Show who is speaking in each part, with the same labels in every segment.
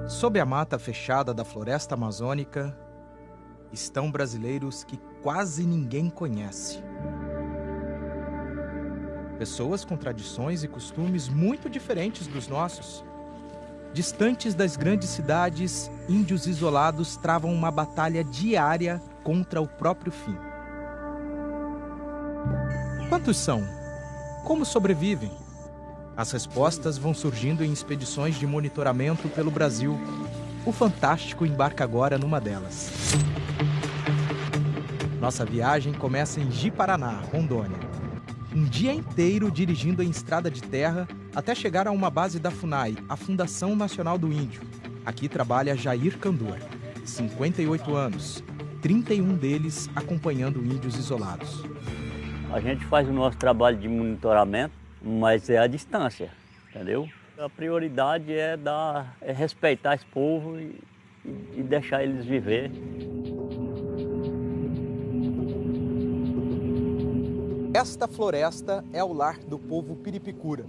Speaker 1: Sob a mata fechada da floresta amazônica, estão brasileiros que quase ninguém conhece. Pessoas com tradições e costumes muito diferentes dos nossos. Distantes das grandes cidades, índios isolados travam uma batalha diária contra o próprio fim. Quantos são? Como sobrevivem? As respostas vão surgindo em expedições de monitoramento pelo Brasil. O Fantástico embarca agora numa delas. Nossa viagem começa em Ji-Paraná, Rondônia. Um dia inteiro dirigindo em estrada de terra até chegar a uma base da FUNAI, a Fundação Nacional do Índio. Aqui trabalha Jair Candor, 58 anos, 31 deles acompanhando índios isolados.
Speaker 2: A gente faz o nosso trabalho de monitoramento, mas é à distância, entendeu? A prioridade é respeitar esse povo e deixar eles viver.
Speaker 1: Esta floresta é o lar do povo Piripicura.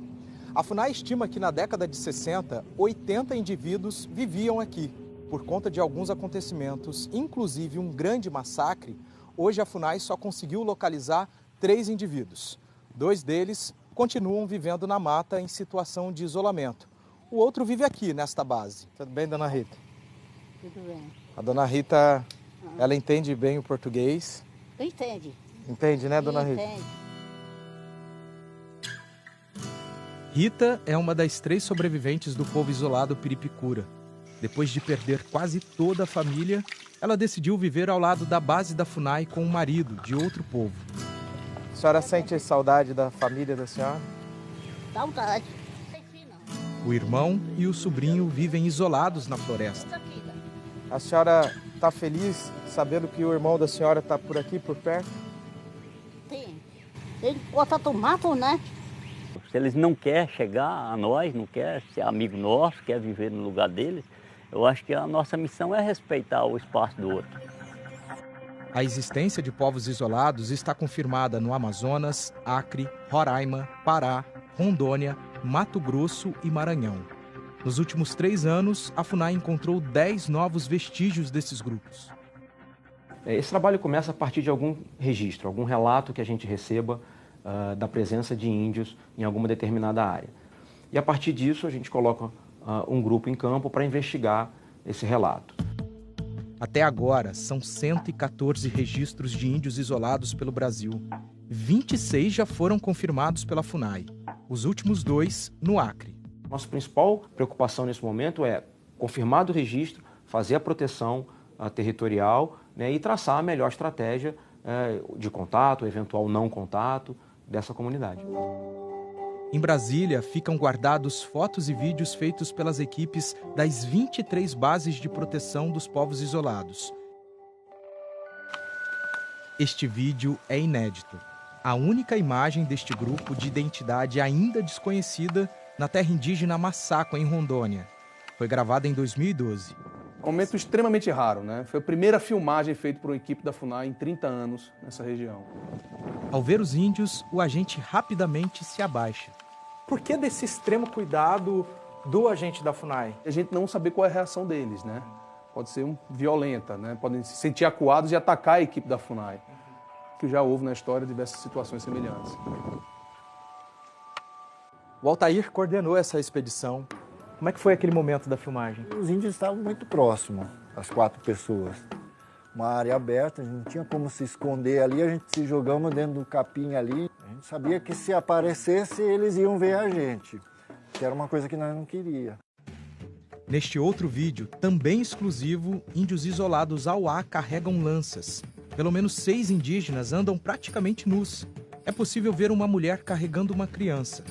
Speaker 1: A FUNAI estima que na década de 60, 80 indivíduos viviam aqui. Por conta de alguns acontecimentos, inclusive um grande massacre, hoje a FUNAI só conseguiu localizar 3 indivíduos. 2 deles continuam vivendo na mata em situação de isolamento. O outro vive aqui, nesta base. Tudo bem, dona Rita?
Speaker 3: Tudo bem.
Speaker 1: A dona Rita, ela entende bem o português?
Speaker 3: Entende.
Speaker 1: Entende, né, dona Rita?
Speaker 3: Entende.
Speaker 1: Rita é uma das 3 sobreviventes do povo isolado Piripicura. Depois de perder quase toda a família, ela decidiu viver ao lado da base da FUNAI com o marido, de outro povo. A senhora sente saudade da família da senhora?
Speaker 3: Saudade.
Speaker 1: O irmão e o sobrinho vivem isolados na floresta. A senhora está feliz sabendo que o irmão da senhora está por aqui, por perto?
Speaker 3: Tem. Ele corta tomato, né?
Speaker 2: Se eles não querem chegar a nós, não querem ser amigo nosso, quer viver no lugar deles, eu acho que a nossa missão é respeitar o espaço do outro.
Speaker 1: A existência de povos isolados está confirmada no Amazonas, Acre, Roraima, Pará, Rondônia, Mato Grosso e Maranhão. Nos últimos 3 anos, a FUNAI encontrou 10 novos vestígios desses grupos.
Speaker 4: Esse trabalho começa a partir de algum registro, algum relato que a gente receba da presença de índios em alguma determinada área. E a partir disso a gente coloca um grupo em campo para investigar esse relato.
Speaker 1: Até agora, são 114 registros de índios isolados pelo Brasil. 26 já foram confirmados pela FUNAI. Os últimos 2 no Acre.
Speaker 4: Nossa principal preocupação nesse momento é confirmar o registro, fazer a proteção territorial, né, e traçar a melhor estratégia de contato, eventual não contato dessa comunidade.
Speaker 1: Em Brasília, ficam guardados fotos e vídeos feitos pelas equipes das 23 bases de proteção dos povos isolados. Este vídeo é inédito. A única imagem deste grupo de identidade ainda desconhecida na terra indígena Massaco, em Rondônia. Foi gravada em 2012.
Speaker 5: Um momento extremamente raro, né? Foi a primeira filmagem feita por uma equipe da FUNAI em 30 anos nessa região.
Speaker 1: Ao ver os índios, o agente rapidamente se abaixa. Por que desse extremo cuidado do agente da FUNAI?
Speaker 5: A gente não saber qual é a reação deles, né? Pode ser violenta, né? Podem se sentir acuados e atacar a equipe da FUNAI, que já houve na história diversas situações semelhantes.
Speaker 1: O Altair coordenou essa expedição. Como é que foi aquele momento da filmagem?
Speaker 6: Os índios estavam muito próximos, as 4 pessoas. Uma área aberta, não tinha como se esconder ali, a gente se jogamos dentro do capim ali. A gente sabia que se aparecesse, eles iam ver a gente, que era uma coisa que nós não queríamos.
Speaker 1: Neste outro vídeo, também exclusivo, índios isolados ao ar carregam lanças. Pelo menos 6 indígenas andam praticamente nus. É possível ver uma mulher carregando uma criança.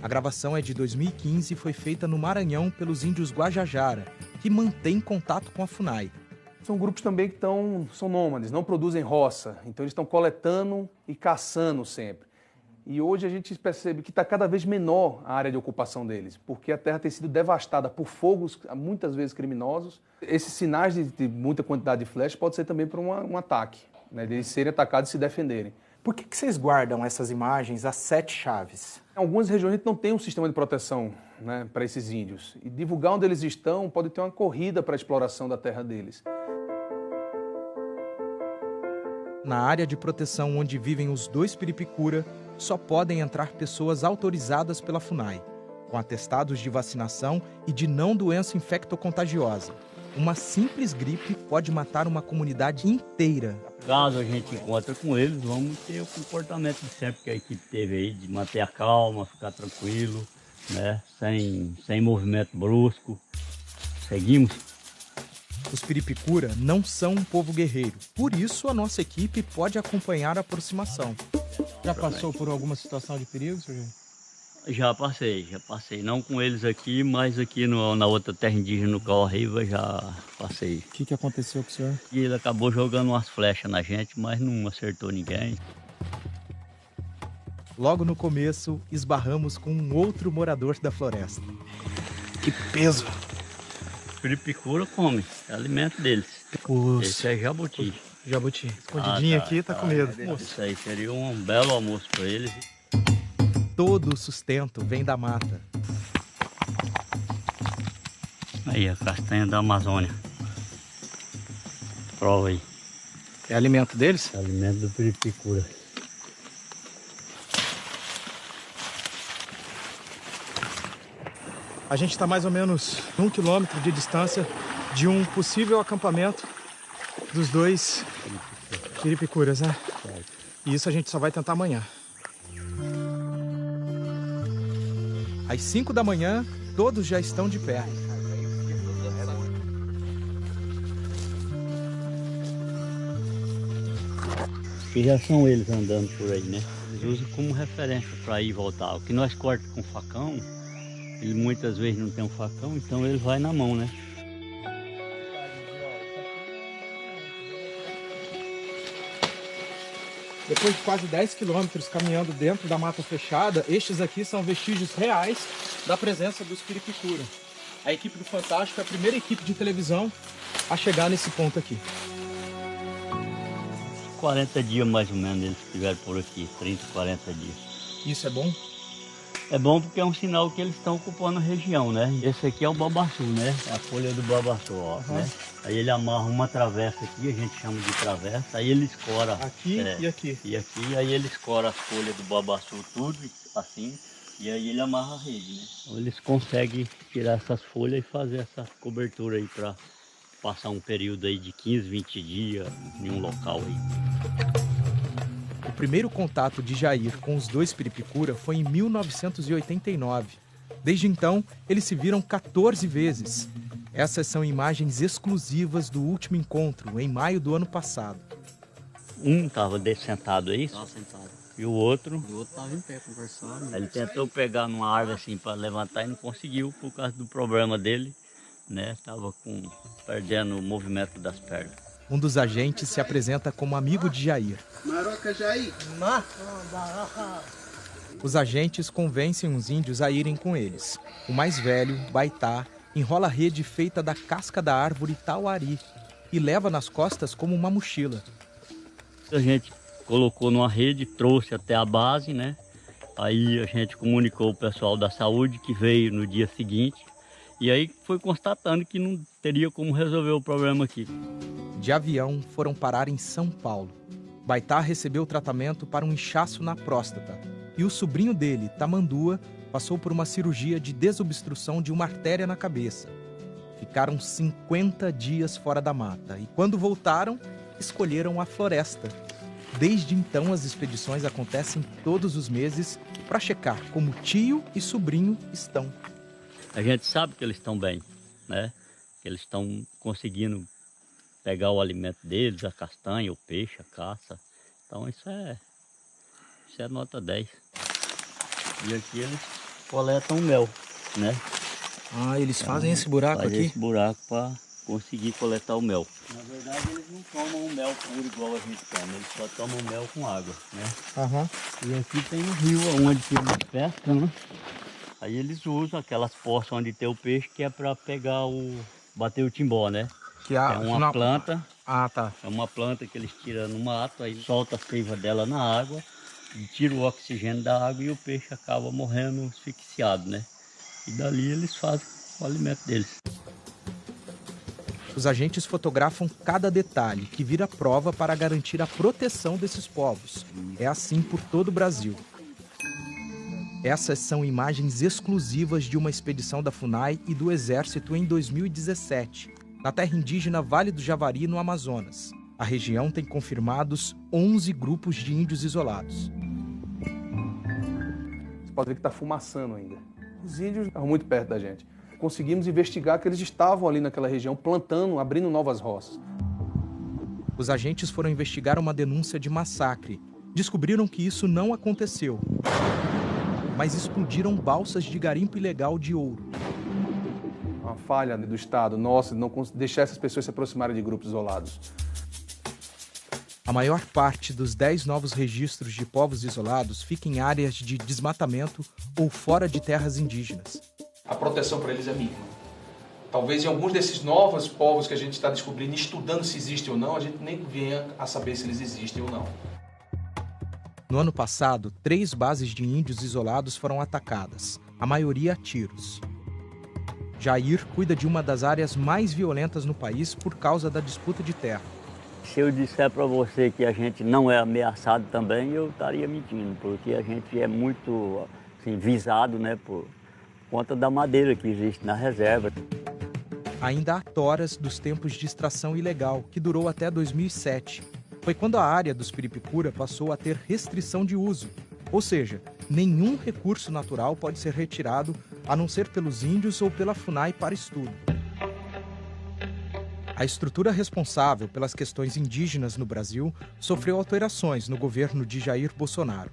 Speaker 1: A gravação é de 2015 e foi feita no Maranhão pelos índios Guajajara, que mantêm contato com a FUNAI.
Speaker 5: São grupos também que são nômades, não produzem roça, então eles estão coletando e caçando sempre. E hoje a gente percebe que está cada vez menor a área de ocupação deles, porque a terra tem sido devastada por fogos, muitas vezes criminosos. Esses sinais de muita quantidade de flechas pode ser também por um ataque, né, de eles serem atacados e se defenderem.
Speaker 1: Por que vocês guardam essas imagens a 7 chaves?
Speaker 5: Em algumas regiões a gente não tem um sistema de proteção, né, para esses índios. E divulgar onde eles estão pode ter uma corrida para a exploração da terra deles.
Speaker 1: Na área de proteção onde vivem os 2 piripicura, só podem entrar pessoas autorizadas pela FUNAI, com atestados de vacinação e de não doença infectocontagiosa. Uma simples gripe pode matar uma comunidade inteira.
Speaker 2: Caso a gente encontre com eles, vamos ter o comportamento de sempre que a equipe teve aí, de manter a calma, ficar tranquilo, né? Sem movimento brusco. Seguimos.
Speaker 1: Os piripicura não são um povo guerreiro, por isso a nossa equipe pode acompanhar a aproximação. Já passou por alguma situação de perigo, senhor?
Speaker 2: Já passei. Não com eles aqui, mas aqui na outra terra indígena, no Cauarriba, já passei.
Speaker 1: O que aconteceu com o senhor?
Speaker 2: E ele acabou jogando umas flechas na gente, mas não acertou ninguém.
Speaker 1: Logo no começo, esbarramos com um outro morador da floresta. Que peso!
Speaker 2: Piripicura come, é alimento deles. Esse é jabuti.
Speaker 1: Jabuti. Escondidinho aqui, tá com medo.
Speaker 2: Isso aí seria um belo almoço para eles.
Speaker 1: Todo o sustento vem da mata.
Speaker 2: Aí, a castanha da Amazônia. Prova aí.
Speaker 1: É alimento deles?
Speaker 2: É alimento do piripicura.
Speaker 1: A gente está mais ou menos 1 quilômetro de distância de um possível acampamento dos 2 piripicuras, né? E isso a gente só vai tentar amanhã. Às 5 da manhã, todos já estão de pé.
Speaker 2: Que já são eles andando por aí, né? Eles usam como referência para ir e voltar. O que nós cortamos com facão, ele muitas vezes não tem um facão, então ele vai na mão, né?
Speaker 1: Depois de quase 10 quilômetros caminhando dentro da mata fechada, estes aqui são vestígios reais da presença dos piripicura. A equipe do Fantástico é a primeira equipe de televisão a chegar nesse ponto aqui.
Speaker 2: 40 dias mais ou menos eles estiveram por aqui, 30, 40 dias.
Speaker 1: Isso é bom?
Speaker 2: É bom porque é um sinal que eles estão ocupando a região, né? Esse aqui é o babaçu, né? É a folha do babaçu, ó, né? Aí ele amarra uma travessa aqui, a gente chama de travessa, aí ele escora...
Speaker 1: Aqui e aqui.
Speaker 2: E aqui, aí ele escora as folhas do babaçu tudo, assim, e aí ele amarra a rede, né? Então eles conseguem tirar essas folhas e fazer essa cobertura aí para passar um período aí de 15, 20 dias em um local aí.
Speaker 1: O primeiro contato de Jair com os 2 piripicura foi em 1989. Desde então, eles se viram 14 vezes. Essas são imagens exclusivas do último encontro, em maio do ano passado.
Speaker 2: Um estava sentado aí, e o outro
Speaker 7: estava em pé conversando.
Speaker 2: Ele tentou pegar numa árvore assim para levantar e não conseguiu por causa do problema dele, né? Estava perdendo o movimento das pernas.
Speaker 1: Um dos agentes se apresenta como amigo de Jair.
Speaker 7: Maroca Jair.
Speaker 1: Os agentes convencem os índios a irem com eles. O mais velho, Baitá, enrola a rede feita da casca da árvore tauari e leva nas costas como uma mochila.
Speaker 2: A gente colocou numa rede, trouxe até a base, né? Aí a gente comunicou o pessoal da saúde que veio no dia seguinte. E aí foi constatando que não teria como resolver o problema aqui.
Speaker 1: De avião, foram parar em São Paulo. Baitá recebeu tratamento para um inchaço na próstata. E o sobrinho dele, Tamandua, passou por uma cirurgia de desobstrução de uma artéria na cabeça. Ficaram 50 dias fora da mata. E quando voltaram, escolheram a floresta. Desde então, as expedições acontecem todos os meses para checar como tio e sobrinho estão.
Speaker 2: A gente sabe que eles estão bem, né? Que eles estão conseguindo pegar o alimento deles, a castanha, o peixe, a caça. Então isso é nota 10. E aqui eles coletam mel, né?
Speaker 1: Ah, eles fazem esse buraco aqui?
Speaker 2: Esse buraco para conseguir coletar o mel. Na verdade eles não tomam o mel puro igual a gente toma, eles só tomam mel com água, né? E aqui tem um rio onde eles pescam, né? Aí eles usam aquelas poças onde tem o peixe, que é para bater o timbó, né?
Speaker 1: Que é
Speaker 2: uma planta
Speaker 1: Ah, tá.
Speaker 2: É uma planta que eles tiram no mato, aí solta a seiva dela na água, e tira o oxigênio da água e o peixe acaba morrendo asfixiado, né? E dali eles fazem o alimento deles.
Speaker 1: Os agentes fotografam cada detalhe, que vira prova para garantir a proteção desses povos. É assim por todo o Brasil. Essas são imagens exclusivas de uma expedição da FUNAI e do Exército em 2017, na terra indígena Vale do Javari, no Amazonas. A região tem confirmados 11 grupos de índios isolados.
Speaker 5: Você pode ver que está fumaçando ainda. Os índios estavam muito perto da gente. Conseguimos investigar que eles estavam ali naquela região plantando, abrindo novas roças.
Speaker 1: Os agentes foram investigar uma denúncia de massacre. Descobriram que isso não aconteceu, mas explodiram balsas de garimpo ilegal de ouro.
Speaker 5: Uma falha do Estado nossa de não deixar essas pessoas se aproximarem de grupos isolados.
Speaker 1: A maior parte dos 10 novos registros de povos isolados fica em áreas de desmatamento ou fora de terras indígenas.
Speaker 5: A proteção para eles é mínima. Talvez em alguns desses novos povos que a gente está descobrindo, estudando se existem ou não, a gente nem venha a saber se eles existem ou não.
Speaker 1: No ano passado, 3 bases de índios isolados foram atacadas, a maioria a tiros. Jair cuida de uma das áreas mais violentas no país por causa da disputa de terra.
Speaker 2: Se eu disser para você que a gente não é ameaçado também, eu estaria mentindo, porque a gente é muito assim, visado, né, por conta da madeira que existe na reserva.
Speaker 1: Ainda há toras dos tempos de extração ilegal, que durou até 2007. Foi quando a área dos Piripicura passou a ter restrição de uso. Ou seja, nenhum recurso natural pode ser retirado, a não ser pelos índios ou pela FUNAI para estudo. A estrutura responsável pelas questões indígenas no Brasil sofreu alterações no governo de Jair Bolsonaro.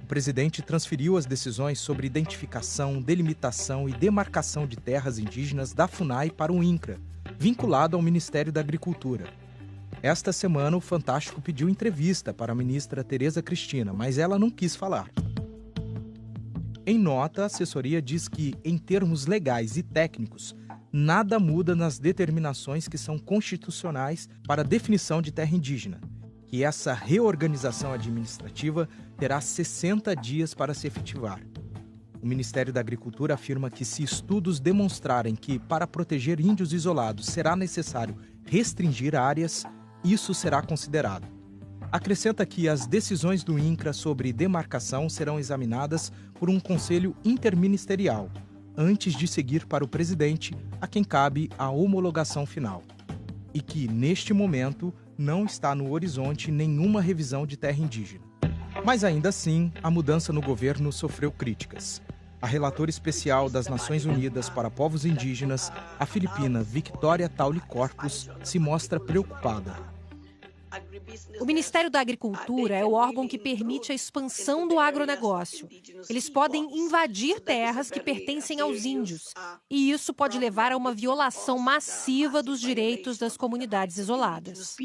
Speaker 1: O presidente transferiu as decisões sobre identificação, delimitação e demarcação de terras indígenas da FUNAI para o INCRA, vinculado ao Ministério da Agricultura. Esta semana, o Fantástico pediu entrevista para a ministra Tereza Cristina, mas ela não quis falar. Em nota, a assessoria diz que, em termos legais e técnicos, nada muda nas determinações que são constitucionais para a definição de terra indígena, que essa reorganização administrativa terá 60 dias para se efetivar. O Ministério da Agricultura afirma que, se estudos demonstrarem que, para proteger índios isolados, será necessário restringir áreas, isso será considerado. Acrescenta que as decisões do INCRA sobre demarcação serão examinadas por um conselho interministerial, antes de seguir para o presidente, a quem cabe a homologação final. E que, neste momento, não está no horizonte nenhuma revisão de terra indígena. Mas ainda assim, a mudança no governo sofreu críticas. A relatora especial das Nações Unidas para Povos Indígenas, a filipina Victoria Tauli Corpus, se mostra preocupada.
Speaker 8: O Ministério da Agricultura é o órgão que permite a expansão do agronegócio. Eles podem invadir terras que pertencem aos índios, e isso pode levar a uma violação massiva dos direitos das comunidades isoladas.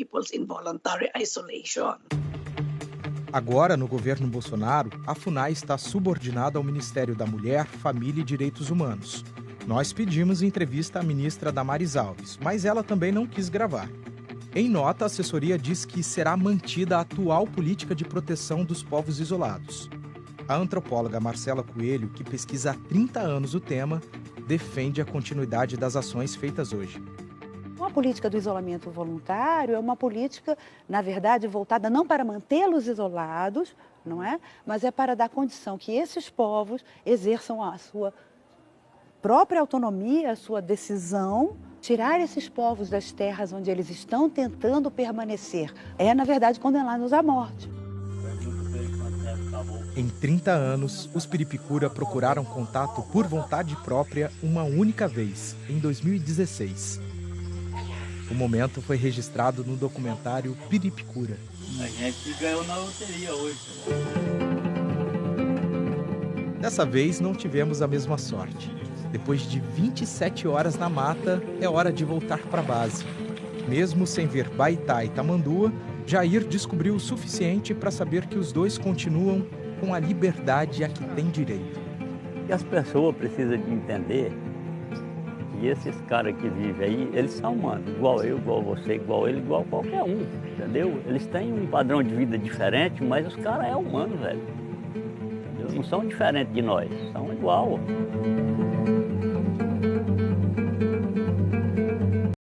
Speaker 1: Agora, no governo Bolsonaro, a FUNAI está subordinada ao Ministério da Mulher, Família e Direitos Humanos. Nós pedimos entrevista à ministra Damares Alves, mas ela também não quis gravar. Em nota, a assessoria diz que será mantida a atual política de proteção dos povos isolados. A antropóloga Marcela Coelho, que pesquisa há 30 anos o tema, defende a continuidade das ações feitas hoje.
Speaker 9: Uma política do isolamento voluntário é uma política, na verdade, voltada não para mantê-los isolados, não é? Mas é para dar condição que esses povos exerçam a sua própria autonomia, a sua decisão. Tirar esses povos das terras onde eles estão tentando permanecer é, na verdade, condená-los à morte.
Speaker 1: Em 30 anos, os Piripicura procuraram contato por vontade própria uma única vez, em 2016. O momento foi registrado no documentário Piripicura.
Speaker 2: A gente ganhou na loteria hoje.
Speaker 1: Dessa vez, não tivemos a mesma sorte. Depois de 27 horas na mata, é hora de voltar para a base. Mesmo sem ver Baitá e Tamandua, Jair descobriu o suficiente para saber que os dois continuam com a liberdade a que têm direito.
Speaker 2: E as pessoas precisam de entender que E esses caras que vivem aí, eles são humanos, igual eu, igual você, igual ele, igual qualquer um, entendeu? Eles têm um padrão de vida diferente, mas os caras é humano, velho. Entendeu? Não são diferentes de nós, são igual.